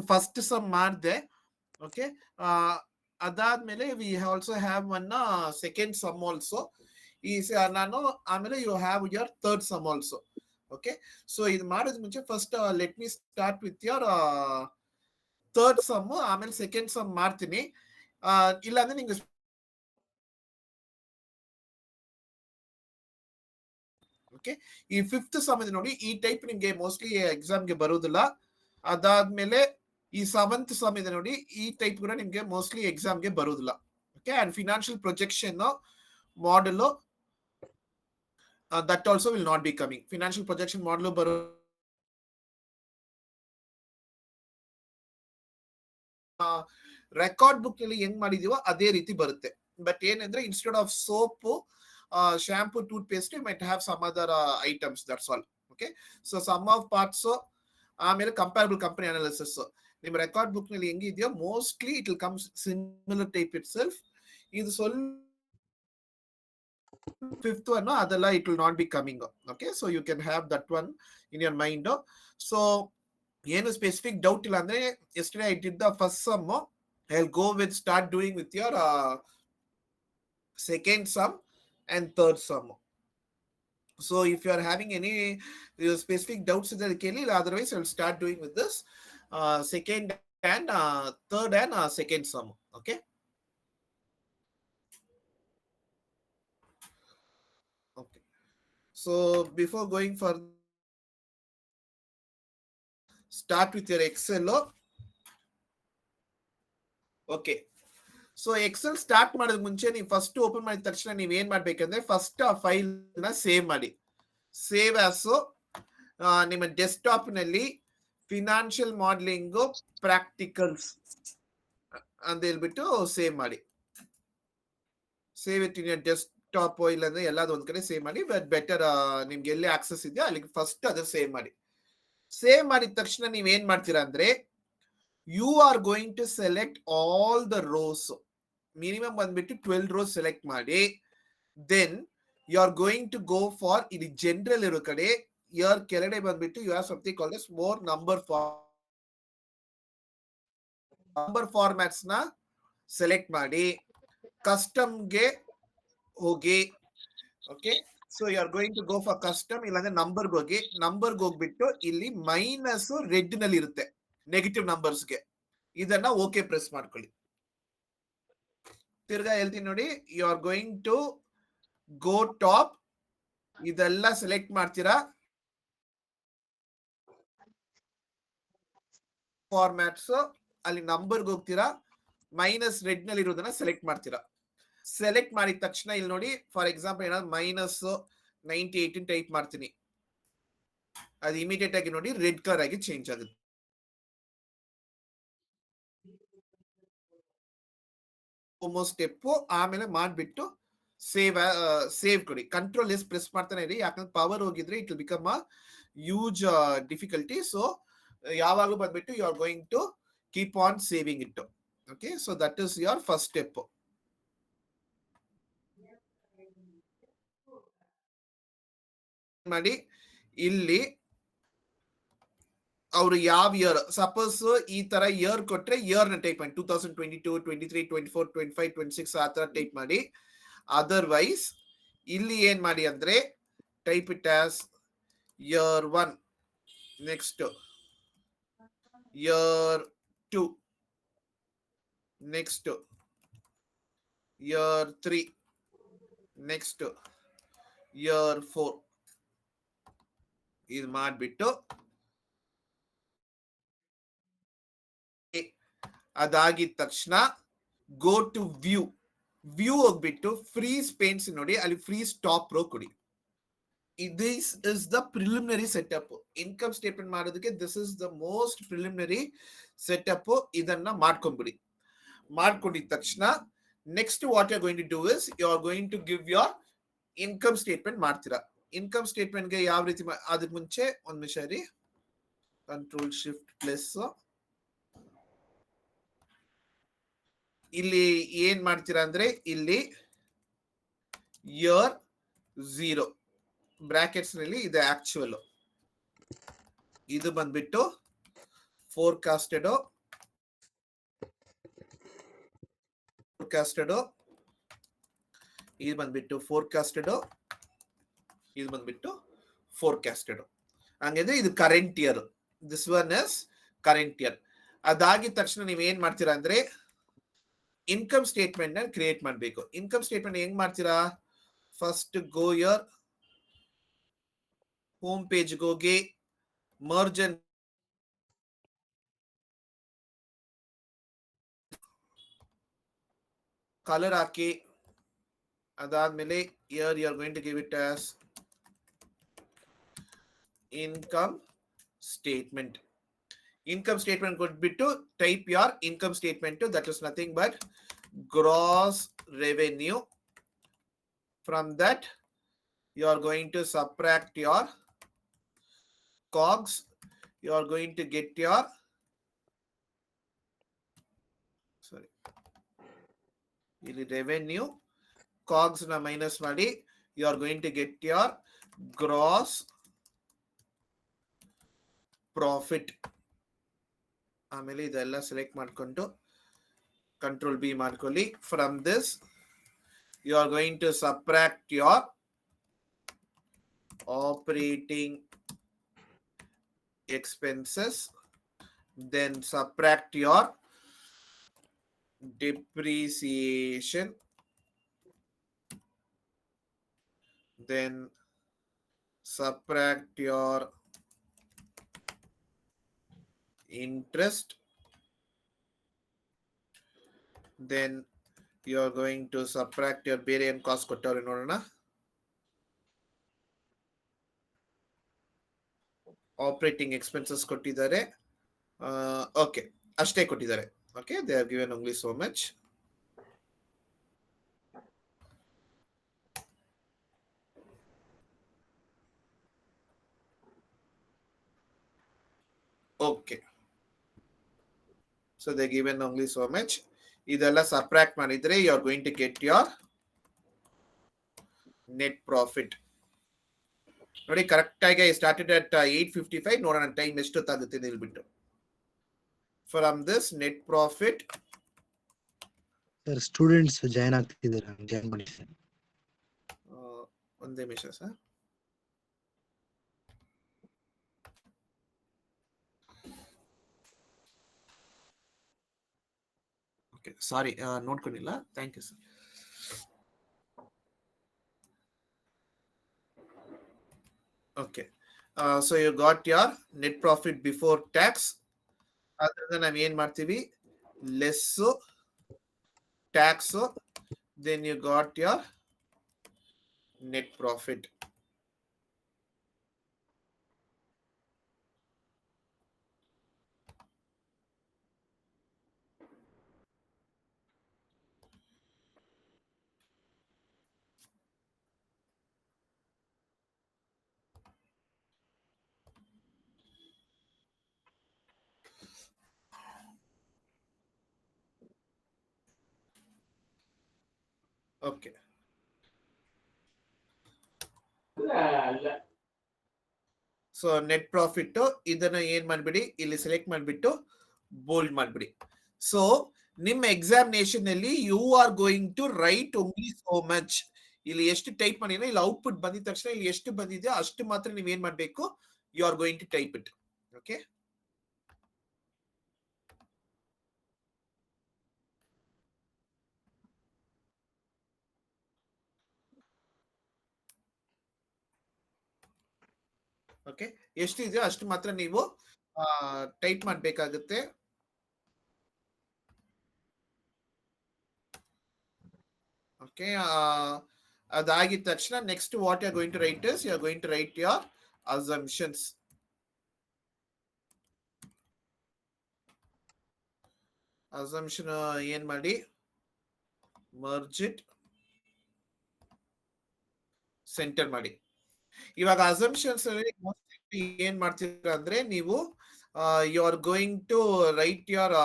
First sum ಮಾಡಿದೆ. Okay, ಅದಾದ್ಮೇಲೆ we also have one second sum also. ನಾನು ಆಮೇಲೆ you have your third sum also. Okay, so ಇದು ಮಾಡೋದ್ ಮುಂಚೆ first let me start with your third sum, ಆಮೇಲೆ second sum ಮಾಡ್ತೀನಿ. ಇಲ್ಲಾಂದ್ರೆ ನಿಮ್ಗೆ ಓಕೆ, ಈ ಫಿಫ್ತ್ ಸಮ್ ಇದೆ ನೋಡಿ, ಈ ಟೈಪ್ ನಿಮ್ಗೆ ಮೋಸ್ಟ್ಲಿ ಎಕ್ಸಾಮ್ಗೆ ಬರುವುದಿಲ್ಲ. ಅದಾದ್ಮೇಲೆ ಈ ಸೆವೆಂತ್ ಸಮ್ ಇದೆ ನೋಡಿ, ಈ ಟೈಪ್ ಕೂಡ ನಿಮ್ಗೆ ಮೋಸ್ಟ್ಲಿ ಎಕ್ಸಾಮ್ಗೆ ಬರುವುದಿಲ್ಲ. Okay, and financial projection model that also will not be coming. Financial projection model ಬರೋ ರೆಕಾರ್ಡ್ ಬುಕ್ ನಲ್ಲಿ ಹೆಂಗ್ ಮಾಡಿದೀವೋ ಅದೇ ರೀತಿ ಬರುತ್ತೆ. ಬಟ್ ಏನಂದ್ರೆ instead of soap, shampoo, toothpaste, you might have some other items, that's all. Okay, so some of parts, ಆಮೇಲೆ comparable company analysis. ನಿಮ್ record book ನಲ್ಲಿ ಹೆಂಗಿದೆಯೋ mostly it will come similar type itself. ಇದು ಸ್ವಲ್ಪ fifth one ಅದೆಲ್ಲ it will not be coming. Okay, so you can have that one in your mind. So ಏನು specific doubt ಇಲ್ಲ ಅಂದ್ರೆ, yesterday I did the first sum. I'll go with start doing with your second sum and third sum. So if you are having any specific doubts in the Kelly, otherwise I'll start doing with this second and third and second sum. Okay. Okay. So before going further, start with your Excel. Okay. So Excel start ಮಾಡೋದ್ ಮುಂಚೆ ನೀವು first open ಮಾಡಿದ ತಕ್ಷಣ ನೀವ್ ಏನ್ ಮಾಡ್ಬೇಕಂದ್ರೆ, first ಆ file ನ ಸೇವ್ ಮಾಡಿ. ಸೇವ್ ಆಸ್ ನಿಮ್ಮ ಡೆಸ್ಕ್ಟಾಪ್ ನಲ್ಲಿ ಫಿನಾನ್ಷಿಯಲ್ ಮಾಡೆಲಿಂಗ್ ಪ್ರಾಕ್ಟಿಕಲ್ಸ್ ಅಂತ ಹೇಳ್ಬಿಟ್ಟು ಸೇವ್ ಮಾಡಿ. ಸೇವ್ ಇಟ್ ಇನ್ ಡೆಸ್ಕ್ಟಾಪ್, ಇಲ್ಲಾಂದ್ರೆ ಎಲ್ಲಾದ್ರೂ ಒಂದ್ ಕಡೆ ಸೇವ್ ಮಾಡಿ. ಬಟ್ ಬೆಟರ್ ನಿಮ್ಗೆ ಎಲ್ಲಿ ಆಕ್ಸೆಸ್ ಇದೆಯೋ ಅಲ್ಲಿಗೆ ಫಸ್ಟ್ ಅದ ಸೇವ್ ಮಾಡಿ. ಸೇವ್ ಮಾಡಿದ ತಕ್ಷಣ ನೀವ್ ಏನ್ ಮಾಡ್ತೀರಾ ಅಂದ್ರೆ, you are going to select all the rows. Minimum ಬಂದ್ಬಿಟ್ಟು 12 ರೋಸ್ ಸೆಲೆಕ್ಟ್ ಮಾಡಿ. Then you are going to go for, ಇಲ್ಲಿ ಜನರಲ್ ಇರೋ ಕಡೆ ಇಯರ್ ಕೆಳಗಡೆ ಬಂದ್ಬಿಟ್ಟು you have something called as more number formats ನ ಸೆಲೆಕ್ಟ್ ಮಾಡಿ. ಕಸ್ಟಮ್ಗೆ ಹೋಗಿ. Okay, so you are going to go for custom, ಇಲ್ಲಾಂದ್ರೆ ನಂಬರ್ಗೆ ಹೋಗಿ. ನಂಬರ್ಗೆ ಹೋಗ್ಬಿಟ್ಟು ಇಲ್ಲಿ ಮೈನಸ್ ರೆಡ್ ನಲ್ಲಿ ಇರುತ್ತೆ ನೆಗೆಟಿವ್ ನಂಬರ್ಸ್ಗೆ, ಇದನ್ನ ಓಕೆ ಪ್ರೆಸ್ ಮಾಡ್ಕೊಳ್ಳಿ. ತಿರ್ಗಾ ಹೇಳ್ತೀನಿ ನೋಡಿ, you are going to go top, ಇದೆಲ್ಲ ಸೆಲೆಕ್ಟ್ ಮಾಡ್ತೀರಾ. ಫಾರ್ಮ್ಯಾಟ್ಸ್ ಅಲ್ಲಿ ನಂಬರ್ಗೆ ಹೋಗ್ತೀರಾ, ಮೈನಸ್ ರೆಡ್ ನಲ್ಲಿ ಇರೋದನ್ನ ಸೆಲೆಕ್ಟ್ ಮಾಡ್ತೀರಾ. ಸೆಲೆಕ್ಟ್ ಮಾಡಿದ ತಕ್ಷಣ ಇಲ್ಲಿ ನೋಡಿ, ಫಾರ್ ಎಕ್ಸಾಂಪಲ್ ಏನಾದ್ರು -98 ಟೈಪ್ ಮಾಡ್ತೀನಿ, ಅದು ಇಮಿಡಿಯೇಟ್ ಆಗಿ ನೋಡಿ ರೆಡ್ ಕಲರ್ ಆಗಿ ಚೇಂಜ್ ಆಗುತ್ತೆ. ಸ್ಟೆಪ್ ಆಮೇಲೆ ಮಾಡ್ಬಿಟ್ಟು ಸೇವ್ ಕೊಡಿ. ಕಂಟ್ರೋಲ್ ಎಸ್ ಪ್ರೆಸ್ ಮಾಡ್ತಾನೆ ಇರಿ, ಯಾಕಂದ್ರೆ ಪವರ್ ಹೋಗಿದ್ರೆ it will become a huge difficulty. So ಯಾವಾಗಲೂ ಬಂದ್ಬಿಟ್ಟು you are going to keep on saving it. Okay, so that is your first step. ಮಾಡಿ ಇಲ್ಲಿ ಅವರು ಯಾವ ಇಯರ್, ಸಪೋಸ್ ಈ ತರ ಇಯರ್ ಕೊಟ್ರೆ ಇಯರ್ ನ ಟೈಪ್ ಮಾಡಿ 2022, 23, 24, 25, 26 ಆ ತರ ಟೈಪ್ ಮಾಡಿ. ಅದರ್ವೈಸ್ ಇಲ್ಲಿ ಏನ್ ಮಾಡಿ ಅಂದ್ರೆ, type it as year 1, next year 2, next year 3, next year 4. ಇದು ಮಾಡ್ಬಿಟ್ಟು ಅದಾಗಿದ ತಕ್ಷಣ ಗೋ ಟು ವ್ಯೂ ಹೋಗ್ಬಿಟ್ಟು ಫ್ರೀಸ್ ಪೇಂಟ್ಸ್ ನೋಡಿ, ಅಲ್ಲಿ ಫ್ರೀ ಸ್ಟಾಪ್ ರೋ ಕೊಡಿ. This is the preliminary setup. Income statement ಮಾಡೋದಕ್ಕೆ this is the most preliminary setup. ಇದನ್ನ ಮಾಡ್ಕೊಂಡ್ಬಿಡಿ. ಮಾಡ್ಕೊಂಡಿದ ತಕ್ಷಣ next what you are going to do is, you are going to give your income statement ಮಾಡ್ತೀರಾ. Income ಸ್ಟೇಟ್ಮೆಂಟ್ಗೆ ಯಾವ ರೀತಿ, ಅದಕ್ಕೆ ಮುಂಚೆ ಒಂದ್ ನಿಮಿಷ ರೀ, ಕಂಟ್ರೋಲ್ ಶಿಫ್ಟ್ ಪ್ಲಸ್. ಇಲ್ಲಿ ಏನ್ ಮಾಡ್ತೀರಾ ಅಂದ್ರೆ, ಇಲ್ಲಿ ಇಯರ್ 0 ಬ್ರಾಕೆಟ್ಸ್ ನಲ್ಲಿ ಇದೆ ಆಕ್ಚುಯಲ್. ಇದು ಬಂದ್ಬಿಟ್ಟು forecasted ಇದು ಬಂದ್ಬಿಟ್ಟು ಫೋರ್ಕಾಸ್ಟೆಡ್, ಇದು ಬಂದ್ಬಿಟ್ಟು ಫೋರ್ಕಾಸ್ಟೆಡ್. ಹಂಗಿದ್ರೆ ಇದು current year, this one is current year. ಅದಾಗಿದ ತಕ್ಷಣ ನೀವ್ ಏನ್ ಮಾಡ್ತೀರಾ ಅಂದ್ರೆ ಇನ್ಕಮ್ ಸ್ಟೇಟ್ಮೆಂಟ್ ನ ಕ್ರಿಯೇಟ್ ಮಾಡ್ಬೇಕು. ಇನ್ಕಮ್ ಸ್ಟೇಟ್ಮೆಂಟ್ ಹೆಂಗ್ ಮಾಡ್ತೀರಾ? First go your home page ಹೋಗಿ ಮರ್ಜ್ ಅಂಡ್ ಕಲರ್ ಹಾಕಿ, ಅದಾದ್ಮೇಲೆ here you are going to give it as income statement. Income statement ಕೊಟ್ಬಿಟ್ಟು type your income statement, that is nothing but gross revenue. From that you are going to subtract your cogs, you are going to get your ಇಲ್ಲಿ revenue, cogs na minus ಮಾಡಿ you are going to get your gross profit. ಆಮೇಲೆ ಇದೆಲ್ಲ select ಮಾಡ್ಕೊಂಡು control B ಮಾಡ್ಕೊಳ್ಳಿ. From this you are going to subtract your operating expenses, then subtract your depreciation, then subtract your interest, then you are going to subtract your ಬೇರೆ ಏನು cost ಕೊಟ್ಟವ್ರೆ ನೋಡೋಣ. Operating expenses ಕೊಟ್ಟಿದ್ದಾರೆ. Okay, ಅಷ್ಟೇ ಕೊಟ್ಟಿದ್ದಾರೆ. Okay, they are given only so much. Okay, so they given only so much. ಇದೆಲ್ಲ subtract ಮಾಡಿದ್ರೆ you are going to get your net profit. ನೋಡಿ ಕರೆಕ್ಟ್ ಆಗಿ ಸ್ಟಾರ್ಟೆಡ್ ಅಟ್ 8:55. ನೋಡೋಣ ಟೈಮ್ ಎಷ್ಟೊತ್ತಾಗುತ್ತೆ ನಿಲ್ಬಿಟ್ಟು. From this net profit sir students join ಆಗ್ತಿದ್ದಾರೆ, join ಮಾಡಿ sir. ಒಂದೇ ನಿಮಿಷ ಸರ್. ಓಕೆ, ಸಾರಿ, ನೋಡ್ಕೊಂಡಿಲ್ಲ. Thank you sir. Okay, so you got your net profit before tax. ಅದರಿಂದ ನಾವ್ ಏನ್ ಮಾಡ್ತೀವಿ, less tax, then you got your net profit. Okay, so net profit ಇದನ್ನ ಏನ್ ಮಾಡ್ಬಿಡಿ, ಇಲ್ಲಿ ಸೆಲೆಕ್ಟ್ ಮಾಡ್ಬಿಟ್ಟು ಬೋಲ್ಡ್ ಮಾಡ್ಬಿಡಿ. ಸೊ ನಿಮ್ಮ ಎಕ್ಸಾಮಿನೇಷನ್ ಅಲ್ಲಿ you are going to write only so much. ಇಲ್ಲಿ ಎಷ್ಟು ಟೈಪ್ ಮಾಡಿದ್ರೆ ಇಲ್ಲಿ ಔಟ್ಪುಟ್ ಬಂದಿದ ತಕ್ಷಣ ಇಲ್ಲಿ ಎಷ್ಟು ಬಂದಿದೆ ಅಷ್ಟು ಮಾತ್ರ ನೀವ್ ಏನ್ ಮಾಡ್ಬೇಕು, you are going to type it. Okay, okay, ಎಷ್ಟು ಇದೆಯೋ ಅಷ್ಟು ಮಾತ್ರ ನೀವು ಟೈಪ್ ಮಾಡ್ಬೇಕಾಗುತ್ತೆ. ಓಕೆ, ಅದಾಗಿದ ತಕ್ಷಣ next what you are going to write is you are going to write your assumptions. Assumption ಏನ್ ಮಾಡಿ, ಮರ್ಜ್ ಇಟ್, ಸೆಂಟರ್ ಮಾಡಿ. ಇವಾಗ ಅಸಂಪ್ಷನ್ಸ್ ಏನ್ ಮಾಡ್ತೀರಾ ಅಂದ್ರೆ ನೀವು you are going to write your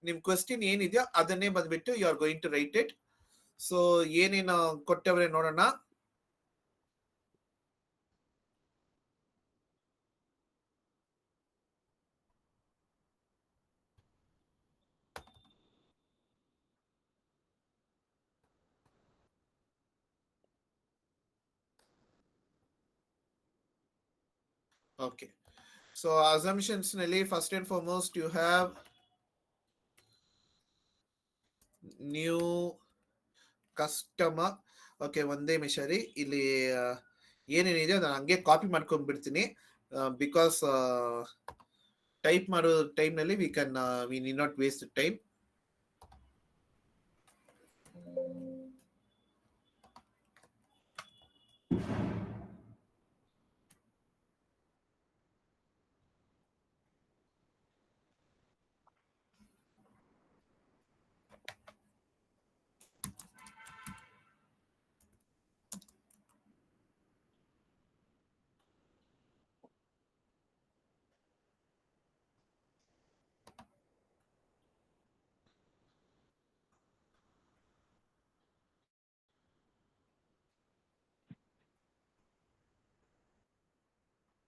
ನಿಮ್ ಕ್ವೆಶ್ಚನ್ ಏನಿದೆಯೋ ಅದನ್ನೇ ಬಂದ್ಬಿಟ್ಟು you are going to write it. So ಏನೇನು ಕೊಟ್ಟವ್ರೆ ನೋಡೋಣ. Okay. So assumptions nalli first and foremost you have new customer. Okay, ಒಂದೇ ನಿಮಿಷ ರೀ. ಇಲ್ಲಿ ಏನೇನಿದೆ ನಾನು ಹಂಗೆ ಕಾಪಿ ಮಾಡ್ಕೊಂಡ್ಬಿಡ್ತೀನಿ. ಬಿಕಾಸ್ ಟೈಪ್ ಮಾಡೋ ಟೈಮ್ನಲ್ಲಿ we need not waste time.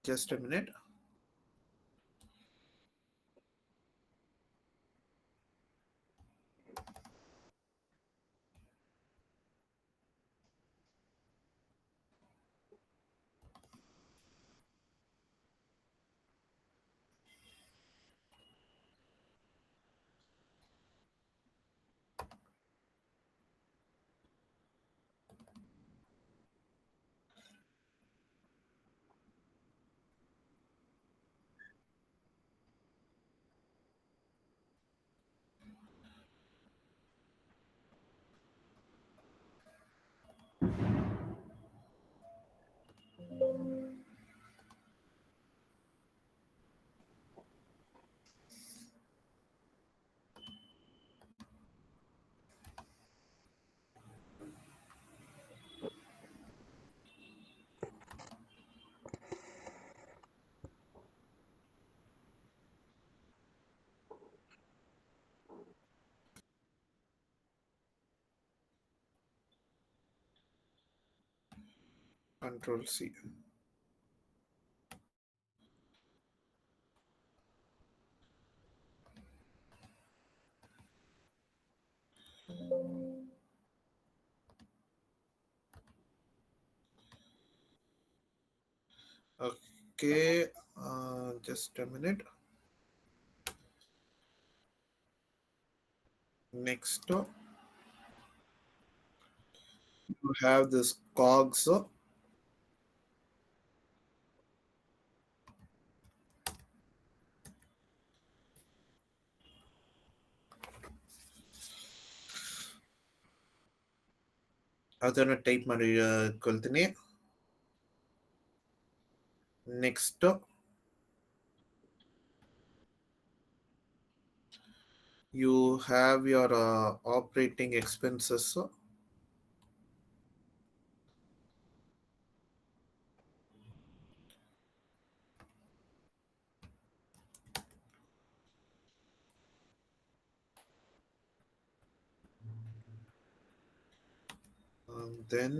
Just a minute. Control C. Okay, just a minute. Next, you have this cogs. ಅದನ್ನು ಟೈಪ್ ಮಾಡಿ ಕೊಳ್ತೀನಿ. Next you have your operating expenses. Then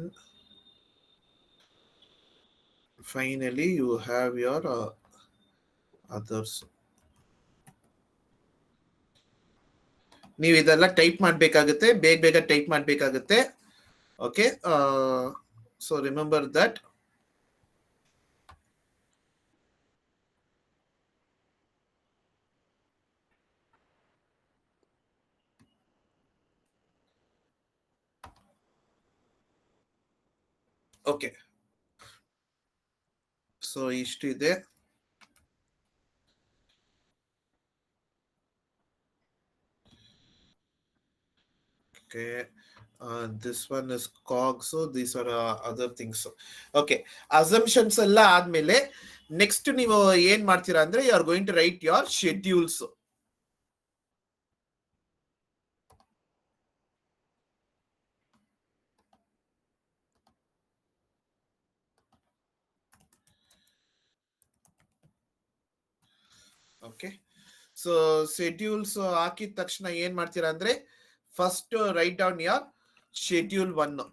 finally you have your others. ನೀವು ಇದೆಲ್ಲ type ಮಾಡಬೇಕಾಗುತ್ತೆ, ಬೇಗ type ಮಾಡಬೇಕಾಗುತ್ತೆ. Okay, so remember that. Okay, so ಇಷ್ಟಿದೆ. Okay, this one is cogs, so these are other things. Okay, assumptions ಎಲ್ಲ ಆದ್ಮೇಲೆ next ನೀವು ಏನ್ ಮಾಡ್ತೀರಾ ಅಂದ್ರೆ you are going to write your schedules. Okay, so schedules ಹಾಕಿದ ತಕ್ಷಣ ಏನ್ ಮಾಡ್ತೀರಾ ಅಂದ್ರೆ first write down your schedule 1.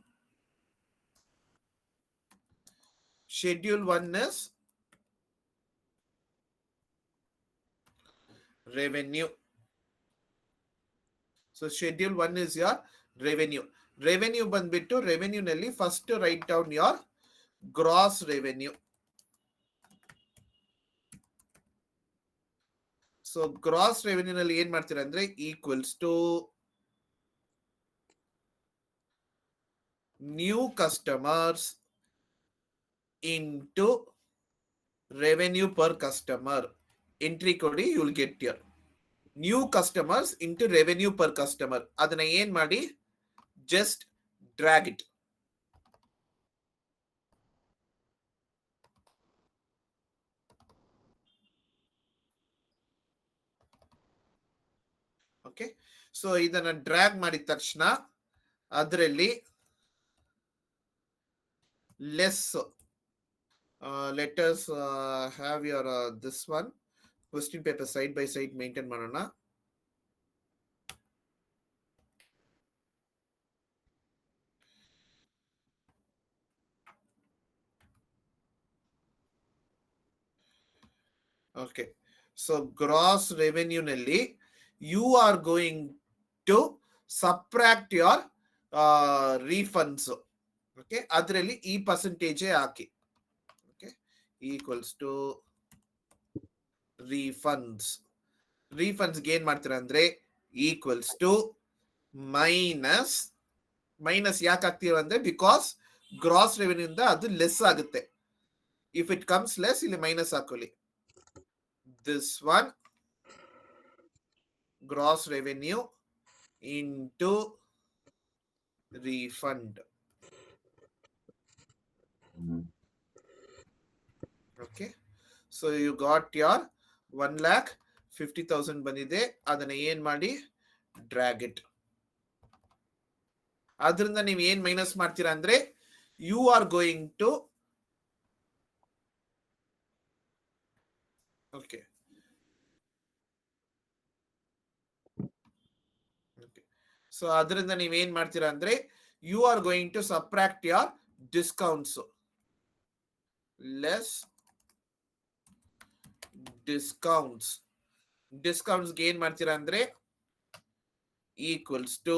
Schedule 1 is revenue. So schedule 1 is your revenue. Revenue ಬಂದ್ಬಿಟ್ಟು revenue ನಲ್ಲಿ first write down your gross revenue. So gross revenue ನಲ್ಲಿ ಏನ್ ಮಾಡ್ತೀರಾ ಅಂದ್ರೆ equals to new customers into revenue per customer. Entry ಕೊಡಿ, you will get your new customers into revenue per customer. ಅದನ್ನ ಏನ್ ಮಾಡಿ, just drag it. Okay, so ಇದನ್ನ drag ಮಾಡಿದ ತಕ್ಷಣ ಅದರಲ್ಲಿ less letters have your this one question paper side by side maintain ಮಾಡೋಣ. Okay, so gross revenue ನಲ್ಲಿ you are going to subtract your refunds. Okay, ಅದರಲ್ಲಿ ಈ ಪರ್ಸೆಂಟೇಜ್ ಹಾಕಿ. Okay, equals to refunds. ರೀಫಂಡ್ಸ್ಗೆ ಏನ್ ಮಾಡ್ತೀರಾ ಅಂದ್ರೆ ಈಕ್ವಲ್ಸ್ ಟು ಮೈನಸ್. ಮೈನಸ್ ಯಾಕೆ ಹಾಕ್ತೀರ ಅಂದ್ರೆ ಬಿಕಾಸ್ ಗ್ರಾಸ್ ರೆವೆನ್ಯೂ ಇಂದ ಅದು ಲೆಸ್ ಆಗುತ್ತೆ. ಇಫ್ ಇಟ್ ಕಮ್ಸ್ ಲೆಸ್, ಇಲ್ಲಿ ಮೈನಸ್ ಹಾಕೊಳ್ಳಿ. This one gross revenue into refund. Okay, so you got your 1,50,000 ಬಂದಿದೆ. ಅದನ್ನ ಏನ್ ಮಾಡಿ, ಡ್ರ್ಯಾಗ್ ಇಟ್. ಅದರಿಂದ ನೀವು ಏನ್ ಮೈನಸ್ ಮಾಡ್ತೀರಾ ಅಂದ್ರೆ you are going to okay so ಅದರಿಂದ ನೀವ್ ಏನ್ ಮಾಡ್ತೀರಾ ಅಂದ್ರೆ you are going to subtract your discounts. Less discounts. ಡಿಸ್ಕೌಂಟ್ಸ್ಗೆ ಏನ್ ಮಾಡ್ತೀರಾ ಅಂದ್ರೆ equals to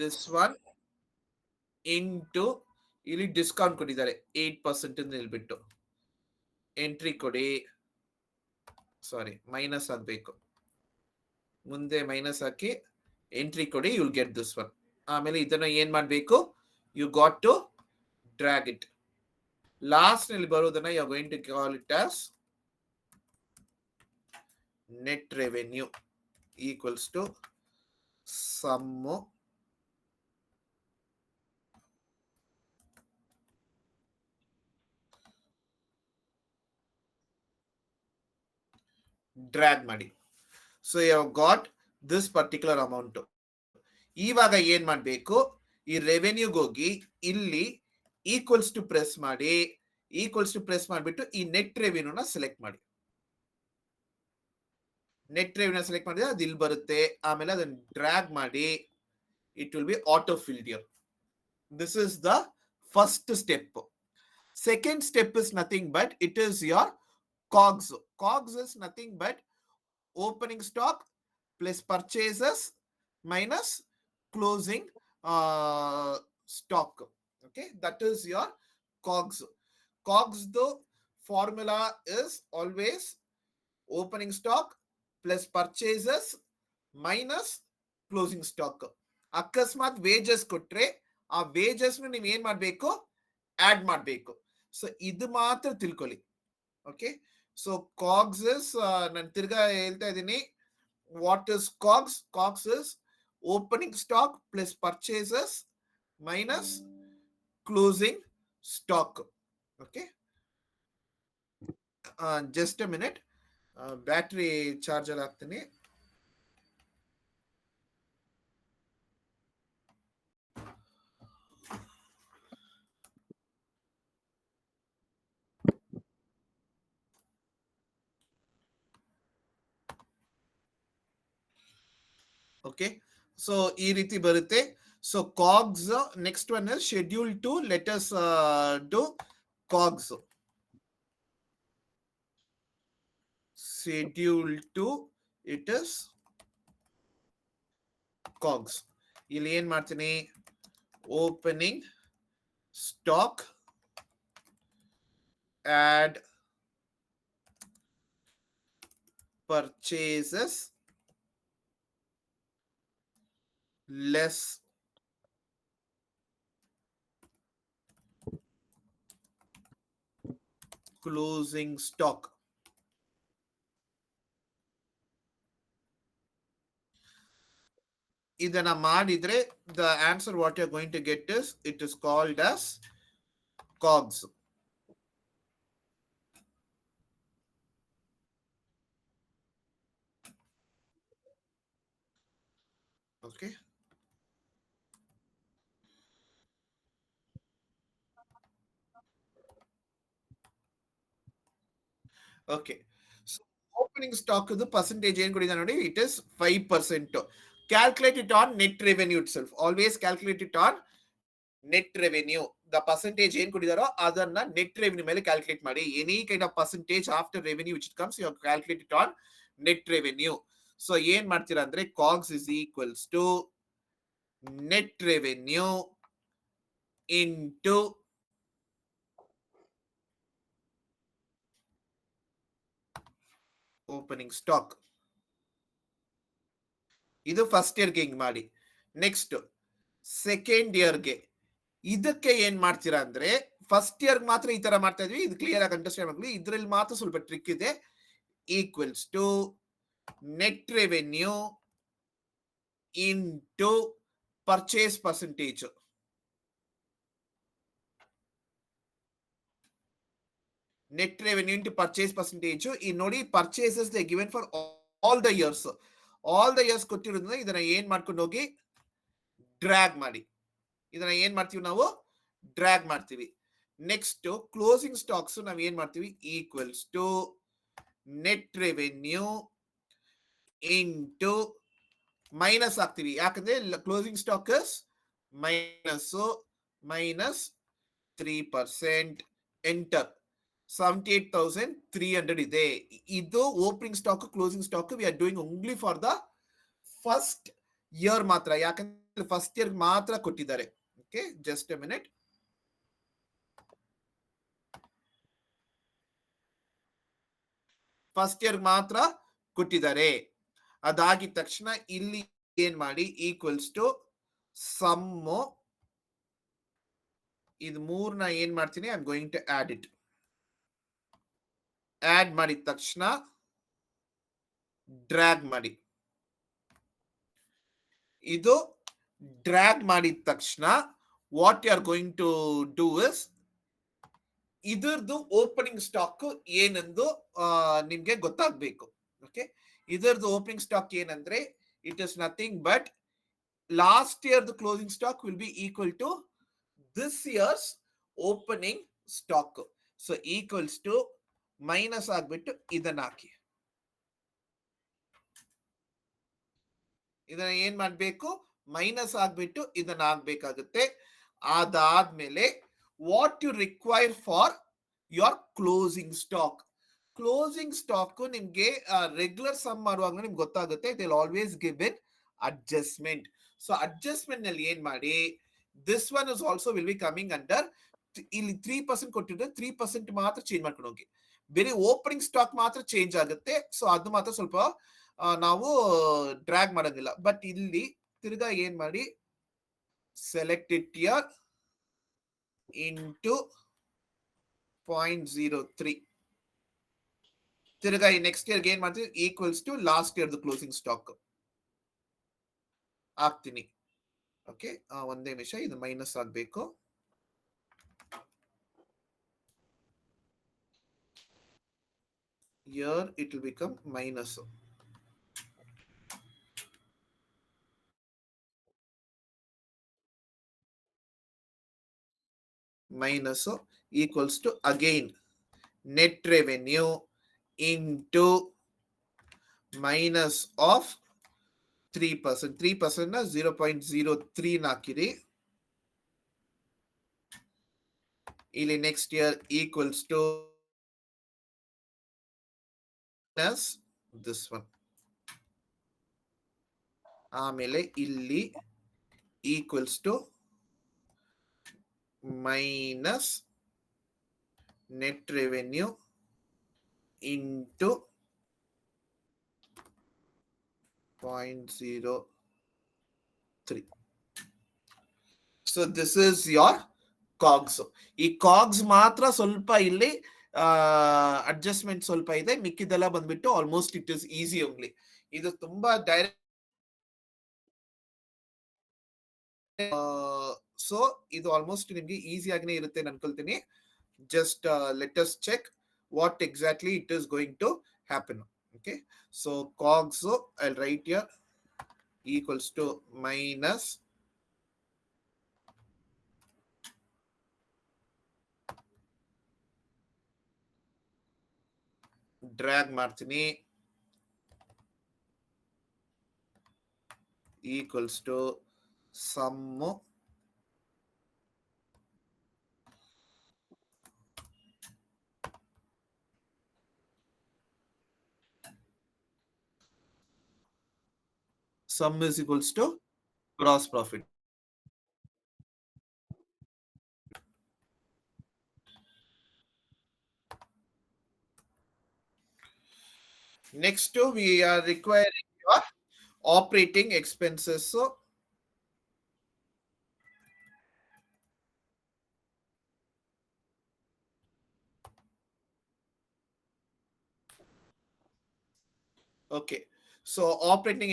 this one into, ಇಲ್ಲಿ ಡಿಸ್ಕೌಂಟ್ ಕೊಟ್ಟಿದ್ದಾರೆ 8% ಅಂತ ಹೇಳ್ಬಿಟ್ಟು ಎಂಟ್ರಿ ಕೊಡಿ. ಸಾರಿ, ಮೈನಸ್ ಆಗ್ಬೇಕು. ಮುಂದೆ ಮೈನಸ್ ಹಾಕಿ ಎಂಟ್ರಿ ಕೊಡಿ, you will get this one. ಆಮೇಲೆ ಇದನ್ನ ಏನ್ ಮಾಡ್ಬೇಕು, you got to drag it. Last ನಲ್ಲಿ ಬರೋದನ್ನ you are going to call it as net revenue equals to sum drag ಮಾಡಿ. So you have got this particular amount. ಇವಾಗ ಏನ್ ಮಾಡ್ಬೇಕು, ಈ ರೆವೆನ್ಯೂಗೆ ಹೋಗಿ ಇಲ್ಲಿ ಈಕ್ವಲ್ಸ್ ಟು ಪ್ರೆಸ್ ಮಾಡಿ. ಈಕ್ವಲ್ಸ್ ಟು ಪ್ರೆಸ್ ಮಾಡಿಬಿಟ್ಟು ಈ ನೆಟ್ ರೆವೆನ್ಯೂನ ಸೆಲೆಕ್ಟ್ ಮಾಡಿ. ನೆಟ್ ರೆವೆನ್ಯೂ ಸೆಲೆಕ್ಟ್ ಮಾಡಿದ್ರೆ ಅದು ಇಲ್ಲಿ ಬರುತ್ತೆ. ಆಮೇಲೆ ಅದನ್ನ ಡ್ರ್ಯಾಗ್ ಮಾಡಿ, it will be auto filled here. This is the first step. Second step is nothing but it is your COGS. COGS is nothing but opening stock plus purchases minus closing stock. Okay, that is your COGS. COGS the formula is always opening stock plus purchases minus closing stock. ಅಕಸ್ಮಾತ್ wages ಕೊಟ್ರೆ ಆ wages ನೀವು ಏನ್ ಮಾಡ್ಬೇಕು, add ಮಾಡ್ಬೇಕು. So ಇದು ಮಾತ್ರ ತಿಳ್ಕೊಳ್ಳಿ. ಓಕೆ, ಸೊ ಕಾಗ್ಸ್ ಇಸ್, ನಾನು ತಿರ್ಗಾ ಹೇಳ್ತಾ ಇದ್ದೀನಿ, what is COGS? COGS is opening stock plus purchases minus closing stock. Okay, just a minute, battery charger ಹಾಕ್ತೀನಿ. ಓಕೆ, ಸೊ ಈ ರೀತಿ ಬರುತ್ತೆ. So COGS, next one is schedule two. Let us do COGS. Schedule two, it is COGS. ಇಲ್ಲಿ ಏನ್ ಮಾಡ್ತೀನಿ, opening stock add purchases less closing stock. ಇದನ್ನ ಮಾಡಿದ್ರೆ the answer what you're going to get is it is called as COGS. Okay. Okay. So opening stock the percentage ಏನು ಕೊಟ್ಟಿದ್ದಾರೆ ನೋಡಿ, it is 5%. Calculate it on net revenue itself. Always calculate it on net revenue. The percentage ಏನು ಕೊಟ್ಟಿದ್ದಾರೋ ಅದನ್ನ net revenue ಮೇಲೆ calculate ಮಾಡಿ. Any kind of percentage after revenue which comes, you calculate it on net revenue. So ಏನ್ ಮಾಡ್ತೀರಾ ಅಂದ್ರೆ COGS is equals to net revenue into opening stock. ಇದು first ಇಯರ್ಗೆ ಹಿಂಗ್ ಮಾಡಿ. ನೆಕ್ಸ್ಟ್ ಸೆಕೆಂಡ್ ಇಯರ್ಗೆ ಇದಕ್ಕೆ ಏನ್ ಮಾಡ್ತೀರಾ ಅಂದ್ರೆ ಫಸ್ಟ್ ಇಯರ್ ಮಾತ್ರ ಈ ತರ ಮಾಡ್ತಾ ಇದ್ವಿ, ಇದು ಕ್ಲಿಯರ್ ಆಗಿ ಅಂಡರ್ಸ್ಟ್ಯಾಂಡ್ ಆಗಲಿ. ಇದ್ರಲ್ಲಿ ಮಾತ್ರ ಸ್ವಲ್ಪ ಟ್ರಿಕ್ ಇದೆ. Equals to net revenue into purchase percentage. Net revenue into purchase percentage. ಈ ನೋಡಿ purchases they given for all the years. All the years ಕೊಟ್ಟಿರೋದ್ರಿಂದ ಇದನ್ನ ಏನ್ ಮಾಡ್ಕೊಂಡು ಹೋಗಿ ಡ್ರ್ಯಾಗ್ ಮಾಡಿ. ಇದನ್ನ ಏನ್ ಮಾಡ್ತೀವಿ ನಾವು ಡ್ರ್ಯಾಗ್ ಮಾಡ್ತೀವಿ. ನೆಕ್ಸ್ಟ್ ಕ್ಲೋಸಿಂಗ್ ಸ್ಟಾಕ್ಸ್ ನಾವ್ ಏನ್ ಮಾಡ್ತೀವಿ equals to net revenue into minus ಆಗ್ತೀವಿ. ಯಾಕಂದ್ರೆ ಕ್ಲೋಸಿಂಗ್ ಸ್ಟಾಕ್ ಮೈನಸ್ 3%. ಎಂಟರ್ 78,300 ಇದೆ. ಇದು opening stock closing stock we are doing only for the first year ಮಾತ್ರ, ಯಾಕಂದ್ರೆ ಫಸ್ಟ್ ಇಯರ್ ಮಾತ್ರ ಕೊಟ್ಟಿದ್ದಾರೆ. Okay, just A minute. First year ಮಾತ್ರ ಕೊಟ್ಟಿದ್ದಾರೆ. ಅದಾಗಿದ ತಕ್ಷಣ ಇಲ್ಲಿ ಏನ್ ಮಾಡಿ ಈಕ್ವಲ್ಸ್ ಟು ಸಮ್ಮು, ಇದು ಮೂರ್ನ ಏನ್ ಮಾಡ್ತೀನಿ I am going to add it. Add ಮಾಡಿದ ತಕ್ಷಣ ಡ್ರ್ಯಾಗ್ ಮಾಡಿ. ಇದು ಡ್ರ್ಯಾಗ್ ಮಾಡಿದ ತಕ್ಷಣ what you are going to do is ಇದರದ್ದು ಓಪನಿಂಗ್ ಸ್ಟಾಕ್ ಏನೆಂದು ನಿಮ್ಗೆ ಗೊತ್ತಾಗ್ಬೇಕು. ಓಕೆ, ಇದರದ್ದು ಓಪನಿಂಗ್ ಸ್ಟಾಕ್ ಏನಂದ್ರೆ it is nothing but last year closing stock will be equal to this year's opening stock. So equals to minus ಆಗ್ಬಿಟ್ಟು ಇದನ್ನ ಹಾಕಿ. ಇದನ್ನ ಏನ್ ಮಾಡ್ಬೇಕು ಮೈನಸ್ ಆಗ್ಬಿಟ್ಟು ಇದನ್ನ ಆಗ್ಬೇಕಾಗುತ್ತೆ. ಅದಾದ್ಮೇಲೆ what you require for your closing stock. Closing stock ನಿಮ್ಗೆ ರೆಗ್ಯುಲರ್ ಸಮ್ ಮಾಡುವಾಗ ನಿಮ್ಗೆ ಗೊತ್ತಾಗುತ್ತೆ it will always give in adjustment. So adjustment ನಲ್ಲಿ ಏನ್ ಮಾಡಿ this one is also will be coming under. ಇಲ್ಲಿ 3% ಕೊಟ್ಟಿದ್ರೆ 3% ಮಾತ್ರ ಚೇಂಜ್ ಮಾಡ್ಕೊಂಡು ಹೋಗಿ. ಬೇರೆ ಓಪನಿಂಗ್ ಸ್ಟಾಕ್ ಮಾತ್ರ ಚೇಂಜ್ ಆಗುತ್ತೆ. ಸೊ ಅದು ಮಾತ್ರ ಸ್ವಲ್ಪ ನಾವು ಡ್ರ್ಯಾಗ್ ಮಾಡೋದಿಲ್ಲ. ಬಟ್ ಇಲ್ಲಿ ತಿರ್ಗಾ ಏನ್ ಮಾಡಿ ಸೆಲೆಕ್ಟ್ ಇಟ್ ಇಯರ್ ಇಂಟು 0.03. ತಿರ್ಗಾ ಈ ನೆಕ್ಸ್ಟ್ ಇಯರ್ಗೆ ಏನ್ ಮಾಡ್ತೀವಿ equals to last year closing stock ಹಾಕ್ತೀನಿ. ಓಕೆ, ಒಂದೇ ನಿಮಿಷ, ಇದು ಮೈನಸ್ ಆಗ್ಬೇಕು. Here it will become minus. Minus equals to again net revenue into minus of 3%. 3% 0.03 ಹಾಕಿರಿ. ಇಲ್ಲಿ next year equals to minus this one. ಆಮೇಲೆ ಇಲ್ಲಿ equals to minus net revenue into 0.03. So this is your ಕಾಗ್ಸ್. ಈ ಕಾಗ್ಸ್ ಮಾತ್ರ ಸ್ವಲ್ಪ ಇಲ್ಲಿ adjustment ಸ್ವಲ್ಪ ಇದೆ, ಮಿಕ್ಕಿದೆಲ್ಲ ಬಂದ್ಬಿಟ್ಟು almost it is easy only. ಇದು ತುಂಬಾ ಡೈರೆಕ್ಟ್. ಸೊ ಇದು ಆಲ್ಮೋಸ್ಟ್ ನಿಮ್ಗೆ ಈಸಿ ಆಗಿನೇ ಇರುತ್ತೆ ಅನ್ಕೊಳ್ತೀನಿ. Just let us check what exactly it is going to happen. Okay, so COGS I write here equals to minus drag ಮಾಡ್ತೀನಿ equals to sum sum is equals to gross profit. Next we are requiring your operating expenses. So okay, so operating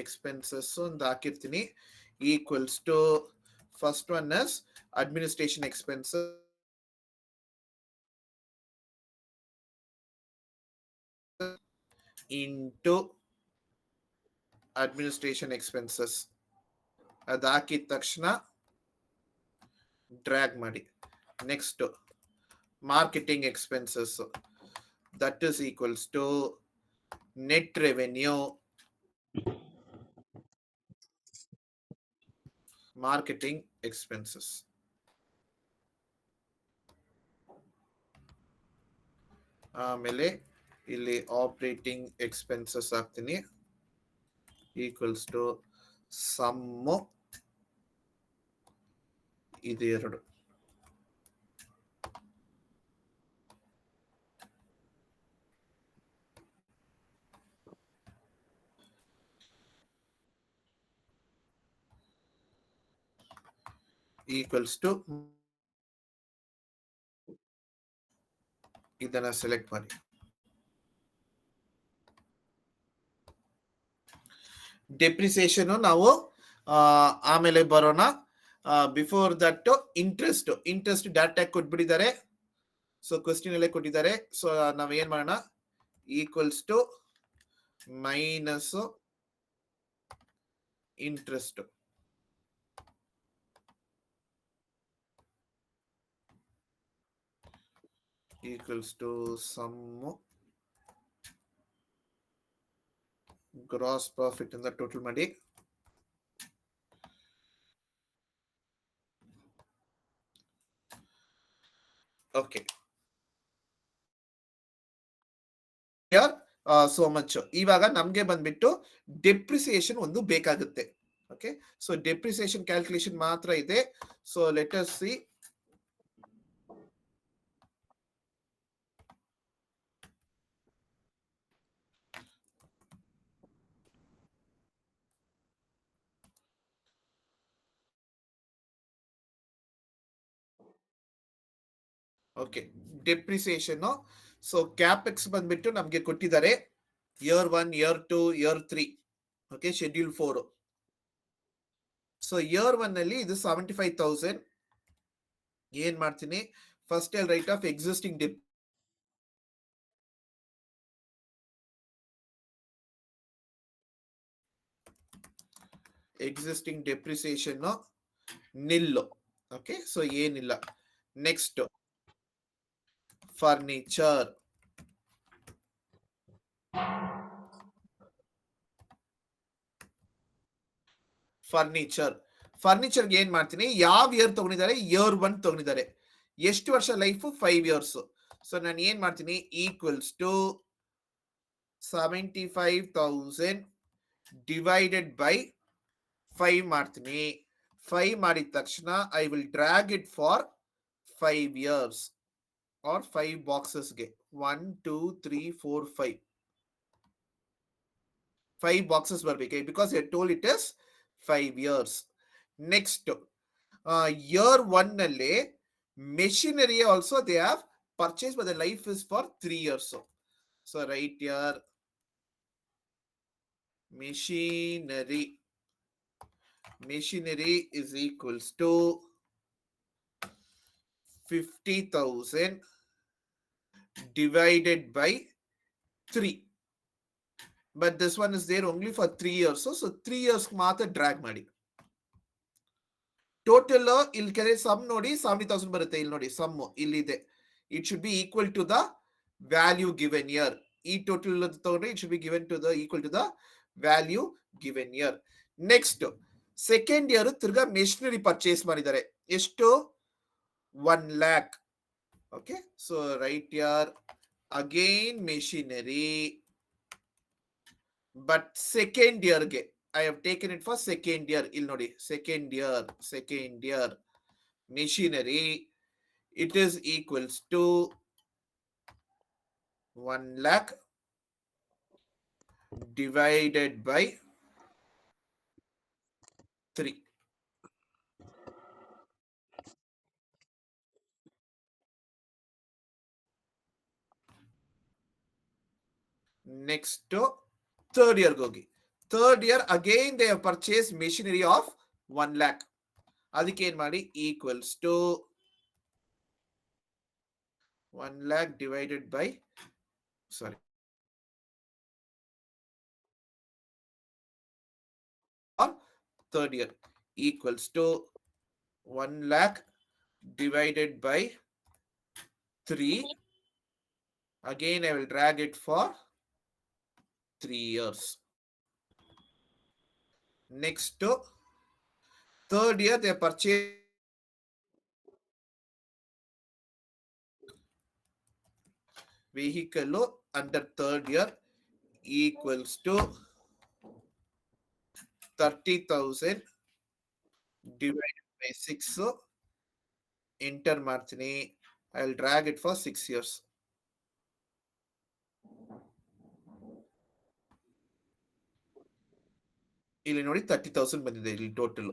expenses ಅಂತ ಹಾಕಿರ್ತೀನಿ equals to first one is administration expenses into administration expenses. ಅದು ಹಾಕಿದ ತಕ್ಷಣ drag ಮಾಡಿ. Next marketing expenses, that is equals to net revenue marketing expenses. ಆಮೇಲೆ ಇಲ್ಲಿ operating expenses ಹಾಕ್ತೀನಿ equals to sum ಇದು ಎರಡು. ಈಕ್ವಲ್ಸ್ ಟು ಇದನ್ನ ಸೆಲೆಕ್ಟ್ ಮಾಡಿ. ಡೆಪ್ರಿಸಿಯೇಷನ್ ನಾವು ಆಮೇಲೆ ಬರೋಣ. ಬಿಫೋರ್ ದಟ್ ಇಂಟ್ರೆಸ್ಟ್ ಡಾಟಾ ಕೊಟ್ಬಿಟ್ಟಿದ್ದಾರೆ. ಸೊ ಕ್ವೆಶ್ಚನ್ ಅಲ್ಲೇ ಕೊಟ್ಟಿದ್ದಾರೆ. ಸೊ ನಾವ್ ಏನ್ ಮಾಡೋಣ, equals to minus interest equals to sum gross profit ಇಂದ ಟೋಟಲ್ ಮಾಡಿ. Okay, so much. ಇವಾಗ ನಮ್ಗೆ ಬಂದ್ಬಿಟ್ಟು ಡೆಪ್ರಿಸಿಯೇಷನ್ ಒಂದು ಬೇಕಾಗುತ್ತೆ. ಓಕೆ, ಸೊ ಡೆಪ್ರಿಸಿಯೇಷನ್ ಕ್ಯಾಲ್ಕುಲೇಷನ್ ಮಾತ್ರ ಇದೆ. So let us see. Okay, depreciation. So capex ಬಂದ್ಬಿಟ್ಟು ನಮ್ಗೆ ಕೊಟ್ಟಿದ್ದಾರೆ year 1, year 2, year 3. Okay, schedule 4. So here 1 ಅಲ್ಲಿ ಇದು 75,000. ಏನ್ ಮಾಡ್ತೀನಿ, first L right of existing depreciation ನಿಲ್ಲು. ಓಕೆ, ಸೊ ಏನಿಲ್ಲ. ನೆಕ್ಸ್ಟ್ ಫರ್ನಿಚರ್, ಫರ್ನಿಚರ್ಗೆ ಏನ್ ಮಾಡ್ತೀನಿ, ಯಾವ ಇಯರ್ ತಗೊಂಡಿದ್ದಾರೆ, ಇಯರ್ 1 ತಗೊಂಡಿದ್ದಾರೆ. ಎಷ್ಟು ವರ್ಷ ಲೈಫ್, 5 years. ಸೊ ನಾನು ಏನ್ ಮಾಡ್ತೀನಿ, ಈಕ್ವಲ್ಸ್ ಟು 75,000 ಡಿವೈಡೆಡ್ ಬೈ 5 ಮಾಡ್ತೀನಿ. 5 ಮಾಡಿದ ತಕ್ಷಣ I will drag it for 5 years or 5 ಬಾಕ್ಸಸ್ಗೆ 1 2 3 4 5 5 ಬಾಕ್ಸಸ್ ಬರಬೇಕು because I told it is 5 years. Next year 1 ನಲ್ಲಿ machinery also they have purchase but the life is for 3 years. So right here machinery is equals to 50,000 divided by 3. But this one is there only for 3 years. So 3 years ಮಾತ್ರ drag ಮಾಡಿ. Total ಇಲ್ಲಿ ಕೆರೆ some ನೋಡಿ 70,000 ಬರುತ್ತೆ. ಇಲ್ಲಿ ನೋಡಿ sum ಇಲ್ಲಿದೆ. It should be equal to the value given year. ಈ ಟೋಟಲ್ ತಗೊಂಡ್ರೆ it should be given to the equal to the value given year. Next second year ತಿರ್ಗಾ ಮೆಷಿನರಿ ಪರ್ಚೇಸ್ ಮಾಡಿದ್ದಾರೆ. ಎಷ್ಟು? 1 lakh. Okay, so right year again machinery, but second ಇಯರ್ಗೆ I have taken it for second year. ಇಲ್ಲಿ ನೋಡಿ second year machinery, it is equals to 1 lakh divided by 3. Next third year ಹೋಗಿ. Third year again they have purchased machinery of 1 lakh. ಅದಕ್ಕೆ ಏನ್ ಮಾಡಿ equals to 1 lakh divided by third year equals to 1 lakh divided by 3. Again I will drag it for 3 years. Next third year they purchase vehicle under third year equals to 30,000 divided by 6. Enter ಮಾಡ್ತೀನಿ. I will drag it for 6 years. ಇಲ್ಲಿ ನೋಡಿ 30,000 ಬಂದಿದೆ ಇಲ್ಲಿ total.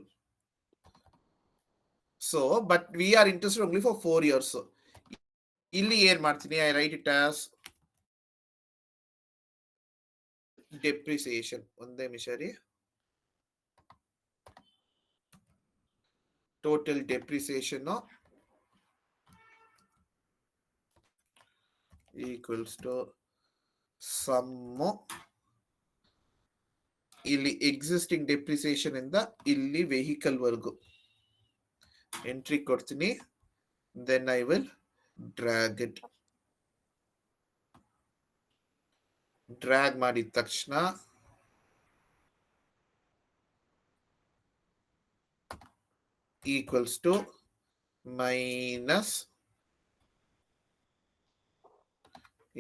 So but we are interested only for 4 years. ಇಲ್ಲಿ ಏನ್ ಮಾಡ್ತೀನಿ, I write it as depreciation. ಒಂದೇ ನಿಮಿಷ ರೀ. Total depreciation equals to sum ಇಲ್ಲಿ ಎಕ್ಸಿಸ್ಟಿಂಗ್ ಡೆಪ್ರಿಸಿಯೇಷನ್ ಇಂದ ಇಲ್ಲಿ ವೆಹಿಕಲ್ ವರ್ಗು ಎಂಟ್ರಿ ಕೊಡ್ತೀನಿ. Then I will drag it. Drag ಮಾಡಿದ ತಕ್ಷಣ ಈಕ್ವಲ್ಸ್ ಟು ಮೈನಸ್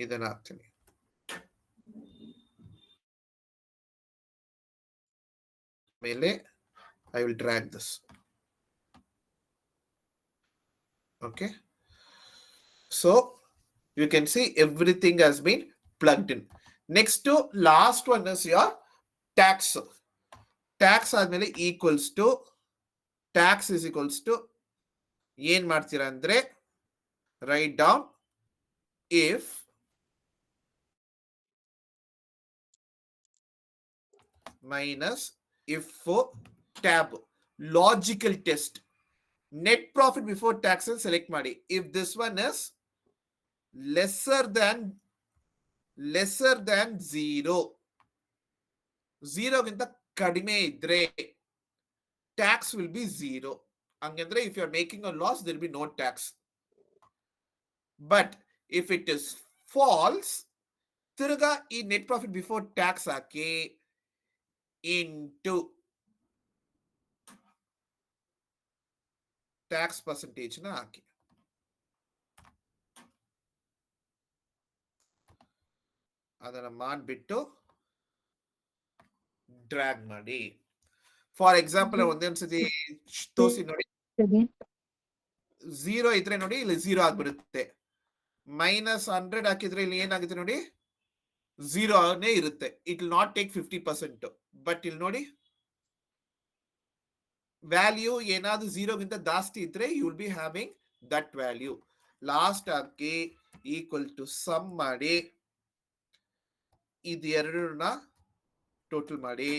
ಇದನ್ನ ಹಾಕ್ತೀನಿ. ಮೇಲೆ I will drag this. Okay, so you can see everything has been plugged in. Next to last one is your tax. Tax ಆದ್ಮೇಲೆ equals to tax is equals to ಏನ್ ಮಾಡ್ತೀರಾ ಅಂದ್ರೆ write down if minus if tab logical test net profit before tax and select ಮಾಡಿ. If this one is lesser than 0 ಗಿಂತ ಕಡಿಮೆ ಇದ್ರೆ tax will be 0. ಹಂಗಂದ್ರೆ if you are making a loss there will be no tax. But if it is false, ತಿರ್ಗಾ ಈ net profit before tax ಹಾಕಿ into tax percentage ನ ಹಾಕಿ. ಅದನ್ನ ಮಾಡಿಬಿಟ್ಟು drag ಮಾಡಿ. ಫಾರ್ ಎಕ್ಸಾಂಪಲ್ ಒಂದೊಂದ್ಸತಿ ತೋರಿಸಿ ನೋಡಿ, 0 ಇದ್ರೆ ನೋಡಿ ಇಲ್ಲಿ 0 ಆಗ್ಬಿಡುತ್ತೆ. -100 ಹಾಕಿದ್ರೆ ಇಲ್ಲಿ ಏನಾಗುತ್ತೆ ನೋಡಿ 0 ಇರುತ್ತೆ. It will not take 50%. But ಇಲ್ಲಿ ನೋಡಿ ವ್ಯಾಲ್ಯೂ ಏನಾದ್ರು 0ಗಿಂತ ಜಾಸ್ತಿ ಇದ್ರೆ you will be having that value. Last ಹಾಕಿ ಈಕ್ವಲ್ ಟು ಸಮ್ ಮಾಡಿ, ಇದು ಎರಡನ್ನ ಟೋಟಲ್ ಮಾಡಿ.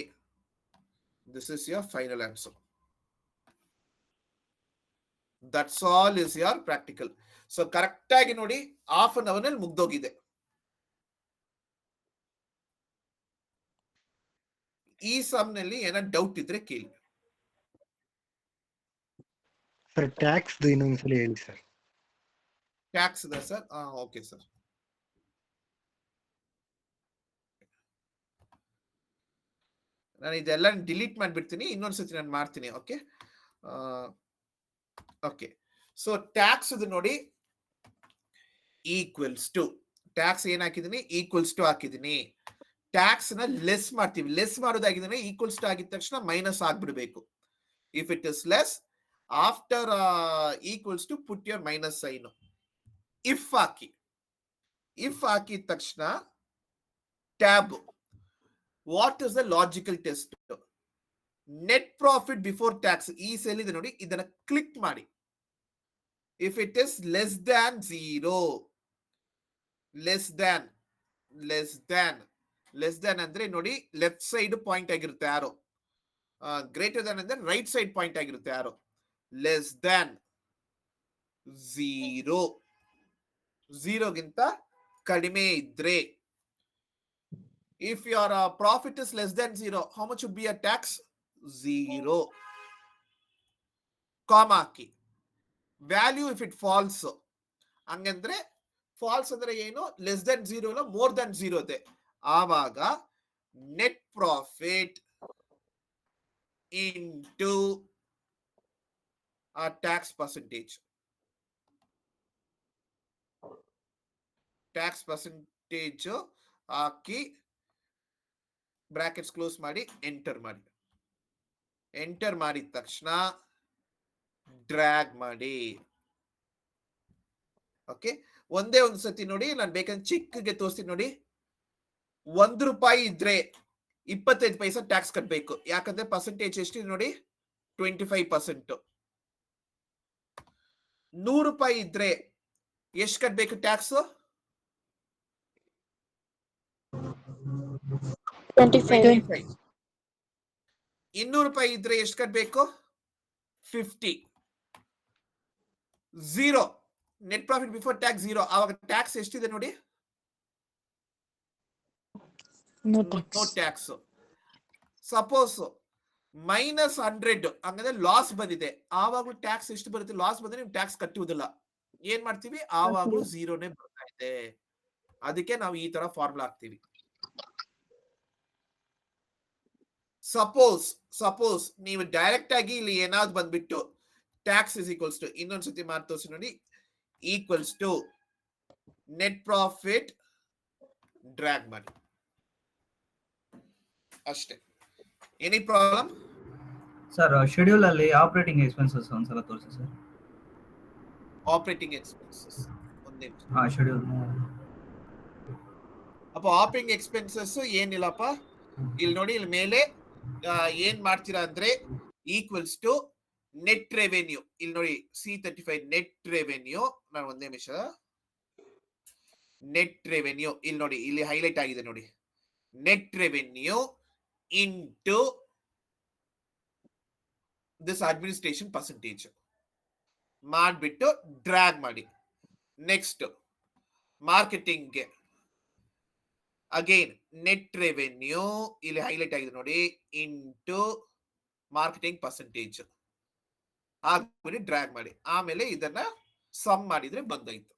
This is your final answer. That's all is your practical. So correct ಆಗಿ ನೋಡಿ ಹಾಫ್ ಅನ್ ಅವರ್ ನಲ್ಲಿ ಮುಗ್ದೋಗಿದೆ. ಈ ಸಮ್ ನಲ್ಲಿ ಏನಾದ್ರು ಡೌಟ್ ಇದ್ರೆ ಕೇಳಿ. ಸರ್ ಟ್ಯಾಕ್ಸ್ ಇನ್ನೊಂದ್ಸಲ ಹೇಳಿ ಸರ್. ಟ್ಯಾಕ್ಸ್ ಇದೆ ಸರ್. Okay sir. ನಾನು ಇದೆಲ್ಲ ಡಿಲೀಟ್ ಮಾಡಿಬಿಡ್ತೀನಿ, ಇನ್ನೊಂದ್ಸತಿ ನಾನು ಮಾಡ್ತೀನಿ. Okay okay. ಸೊ ಟ್ಯಾಕ್ಸ್ ಇದು ನೋಡಿ ಈಕ್ವಲ್ಸ್ ಟು, ಟ್ಯಾಕ್ಸ್ ಏನ್ ಹಾಕಿದೀನಿ ಈಕ್ವಲ್ಸ್ ಟು ಹಾಕಿದೀನಿ. ಟ್ಯಾಕ್ಸ್ ನ ಲೆಸ್ ಮಾಡ್ತೀವಿ. ಲೆಸ್ ಮಾಡೋದಾಗಿದ್ರೆ ಈಕ್ವಲ್ಸ್ ಟು ಆಗಿದ ತಕ್ಷಣ ಮೈನಸ್ ಆಗ್ಬಿಡ್ಬೇಕು. If it is less after equals to put your minus sign. If ಹಾಕಿ, ಇಫ್ ಹಾಕಿದ ತಕ್ಷಣ tab. What is the logical test? Net profit before tax ಈ ಸೆಲ್ ಇದೆ ನೋಡಿ, ಇದನ್ನ ಕ್ಲಿಕ್ ಮಾಡಿ. If it is less than 0, less than ಅಂದ್ರೆ ನೋಡಿ ಲೆಫ್ಟ್ ಸೈಡ್ ಪಾಯಿಂಟ್ ಆಗಿರುತ್ತೆ ಯಾರೋ. ಗ್ರೇಟರ್ ದ್ಯಾನ್ ಅಂದ್ರೆ ರೈಟ್ ಸೈಡ್ ಪಾಯಿಂಟ್ ಆಗಿರುತ್ತೆ ಯಾರೋ. ಲೆಸ್ ದ್ಯಾನ್ 0, 0ಗಿಂತ ಕಡಿಮೆ ಇದ್ರೆ. If your profit is less than 0, how much would be a tax? 0. Comma ಹಾಕಿ. ವ್ಯಾಲ್ಯೂ ಇಫ್ ಇಟ್ ಫಾಲ್ಸ್, ಹಂಗಂದ್ರೆ ಫಾಲ್ಸ್ ಅಂದ್ರೆ ಏನು, ಲೆಸ್ ದನ್ 0 ಇಲ್ಲ ಮೋರ್ ದನ್ 0 ಇದೆ. ಆವಾಗ ನೆಟ್ ಪ್ರಾಫಿಟ್ ಇಂಟು ಆ ಟ್ಯಾಕ್ಸ್ ಪರ್ಸೆಂಟೇಜ್. ಟ್ಯಾಕ್ಸ್ ಪರ್ಸೆಂಟೇಜ್ ಹಾಕಿ ಬ್ರಾಕೆಟ್ಸ್ ಕ್ಲೋಸ್ ಮಾಡಿ enter ಮಾಡಿ. ಎಂಟರ್ ಮಾಡಿದ ತಕ್ಷಣ ಡ್ರ್ಯಾಗ್ ಮಾಡಿ. ಓಕೆ, ಒಂದೇ ಒಂದು ಸತಿ ನೋಡಿ, ನಾನು ಬೇಕಂದ್ರೆ ಚಿಕ್ಕಗೆ ತೋರಿಸ್ತೀನಿ ನೋಡಿ. ₹1 ಇದ್ರೆ 25 ಪೈಸಾ ಟ್ಯಾಕ್ಸ್ ಕಟ್ಟಬೇಕು. ಯಾಕಂದ್ರೆ ಪರ್ಸೆಂಟೇಜ್ ಎಷ್ಟಿದೆ ನೋಡಿ 25%. ₹100 ಇದ್ರೆ ಎಷ್ಟು ಕಟ್ಟಬೇಕು ಟ್ಯಾಕ್ಸ್? 25. ₹200 ಇದ್ರೆ ಎಷ್ಟು ಕಟ್ಟಬೇಕು? 50. 0 ನೆಟ್ ಪ್ರಾಫಿಟ್ ಬಿಫೋರ್ ಟ್ಯಾಕ್ಸ್ 0. ಆವಾಗ ಟ್ಯಾಕ್ಸ್ ಎಷ್ಟಿದೆ ನೋಡಿ, ನೋ ಟ್ಯಾಕ್ಸ್. ಸಪೋಸ್ -100 ಹಂಗಂದ್ರೆ ಲಾಸ್ ಬಂದಿದೆ, ಆವಾಗಲೂ ಟ್ಯಾಕ್ಸ್ ಎಷ್ಟು ಬರುತ್ತೆ? ಲಾಸ್ ಬಂದ್ರೆ ನೀವು ಟ್ಯಾಕ್ಸ್ ಕಟ್ಟುವುದಿಲ್ಲ. ಏನ್ ಮಾಡ್ತೀವಿ? ಆವಾಗಲೂ 0ನೇ ಬರ್ತಾ ಇದೆ. ಅದಕ್ಕೆ ನಾವು ಈ ತರ ಫಾರ್ಮುಲಾ ಹಾಕ್ತೀವಿ. ಸಪೋಸ್ ನೀವು ಡೈರೆಕ್ಟ್ ಆಗಿ ಇಲ್ಲಿ ಏನಾದ್ರು ಬಂದ್ಬಿಟ್ಟು ಟ್ಯಾಕ್ಸ್ ಇಸ್ ಈಕ್ವಲ್ಸ್ ಟು, ಇನ್ನೊಂದ್ಸತಿ ಮಾಡಿ ತೋರಿಸಿ ನೋಡಿ, equals to net profit drag ಮಾಡಿ ಅಷ್ಟೇ. Any problem? ಸರ್ ಶೆಡ್ಯೂಲ್ ಅಲ್ಲಿ ಆಪರೇಟಿಂಗ್ ಎಕ್ಸ್ಪೆನ್ಸಸ್ ಒಂದ್ಸಲ ತೋರಿಸಿ ಸರ್. ಆಪರೇಟಿಂಗ್ ಎಕ್ಸ್ಪೆನ್ಸಸ್ ಒಂದೇ ಶೆಡ್ಯೂಲ್ ಅಪ್ಪ. ಆಪರೇಟಿಂಗ್ ಎಕ್ಸ್ಪೆನ್ಸಸ್ ಏನಿಲ್ಲಪ್ಪ, ಇಲ್ಲಿ ನೋಡಿ, ಇಲ್ಲಿ ಮೇಲೆ ಏನ್ ಮಾಡ್ತೀರಾ ಅಂದ್ರೆ ಈಕ್ವಲ್ಸ್ ಟು ನೆಟ್ ರೆವೆನ್ಯೂ. ಇಲ್ಲಿ ನೋಡಿ C35 ನೆಟ್ ರೆವೆನ್ಯೂ. ನಾನು ಒಂದೇ ನಿಮಿಷ, ನೆಟ್ ರೆವೆನ್ಯೂ ಇಲ್ಲಿ ನೋಡಿ, ಇಲ್ಲಿ ಹೈಲೈಟ್ ಆಗಿದೆ ನೋಡಿ. Net revenue into this administration percentage ಮಾಡ್ಬಿಟ್ಟು ಡ್ರ್ಯಾಗ್ ಮಾಡಿ. ನೆಕ್ಸ್ಟ್ ಮಾರ್ಕೆಟಿಂಗ್ಗೆ ಅಗೇನ್ ನೆಟ್ ರೆವೆನ್ಯೂ ಇಲ್ಲಿ ಹೈಲೈಟ್ ಆಗಿದೆ ನೋಡಿ, ಇಂಟು ಮಾರ್ಕೆಟಿಂಗ್ ಪರ್ಸೆಂಟೇಜ್ ಹಾಕ್ಬಿಟ್ಟು ಡ್ರ್ಯಾಗ್ ಮಾಡಿ. ಆಮೇಲೆ ಇದನ್ನ ಸಮ್ ಮಾಡಿದ್ರೆ ಬಂದಾಯ್ತು.